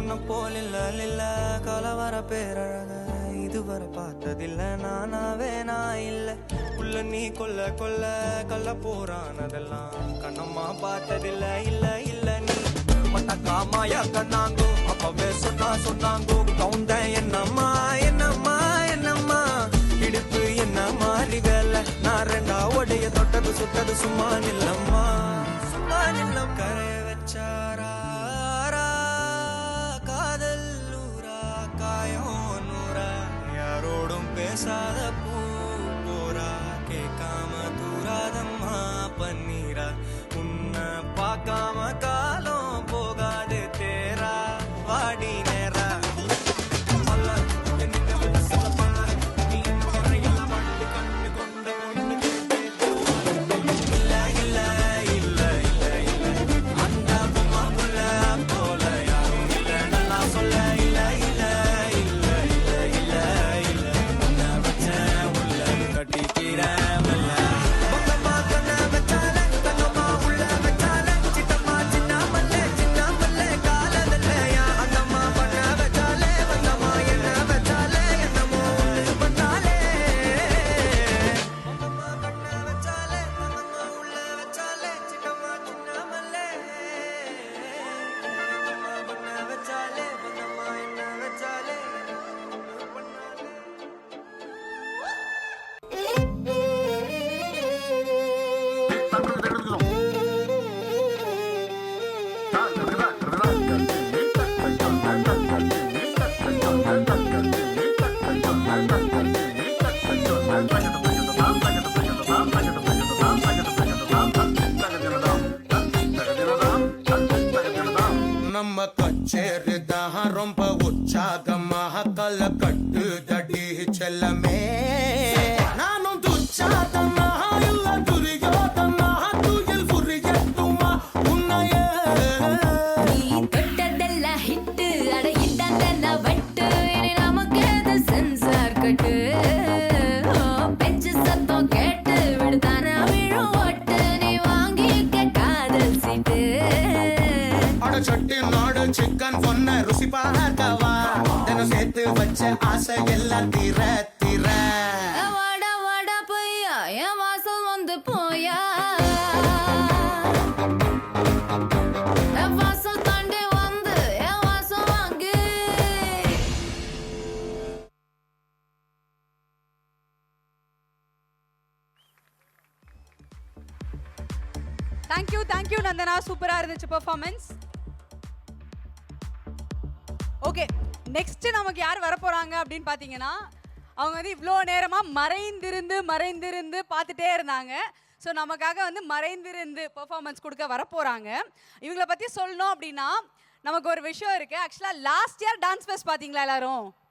உன்ன போல் இல்ல கலவர பேரழக இதுவரை பார்த்ததில்ல நானாவே நான் இல்ல உள்ள நீ கொல்ல கள்ள போறானதெல்லாம் கண்ணம்மா பார்த்ததில்ல இல்ல நீ மட்டக்கா மாயா கண்ணாங்கோ அப்பவே சொன்னாங்கோ கவுந்த என்னம்மா இடுப்பு என்ன மாறி வேலை நான் ரெண்டா உடைய தொட்டது சுட்டது சும்மா நில்லம் கரைய வச்சாரா காதல் நூறா காயம் நூறா யாரோடும் பேசாத பூ போரா கேட்காம தூராதம்மா பன்னீரா உன்னை பார்க்காம காலம் போகாது தேரா வாடி நேரா நம்ம கச்சேரிதான் ரொம்ப உற்சாகமாக கல கட்டு தடி செல்லமே நானும் துச்சாதமாக இல்ல துரியோதமாக துயில் புரியட்டுமா உன்னைய நீ தொட்டதெல்லாம் ஹிட்டு அட இதான் வட்டு இனி நமக்கு எது சென்சார் கட்டு பெஞ்சு சத்தம் கேட்டு விடுதான விழும் ஓட்டு நீ வாங்கிக்க காதல் சீட்டு சட்டி நாடு சிக்கன் பொண்ண ருசி பார்க்கவா தினம் சேர்த்து வச்ச ஆசை எல்லாம் தீர வாடா வாடா பொய்யா என் வாசல் வந்து போயா என் வாசல் தாண்டி வந்து என் வாசல் வாங்கு தேங்க்யூ நந்தனா, சூப்பரா இருந்துச்சு பெர்ஃபார்மன்ஸ். ஓகே, நெக்ஸ்ட் நமக்கு யார் வர போறாங்க அப்படின்னு பார்த்தீங்கன்னா, அவங்க வந்து இவ்வளோ நேரமாக மறைந்திருந்து பார்த்துட்டே இருந்தாங்க. ஸோ நமக்காக வந்து மறைந்திருந்து பெர்ஃபார்மன்ஸ் கொடுக்க வர போகிறாங்க. இவங்களை பற்றி சொல்லணும் அப்படின்னா நமக்கு ஒரு விஷயம் இருக்குது. ஆக்சுவலாக லாஸ்ட் இயர் டான்ஸ் ஃபெஸ்ட் பார்த்தீங்களா எல்லாரும்?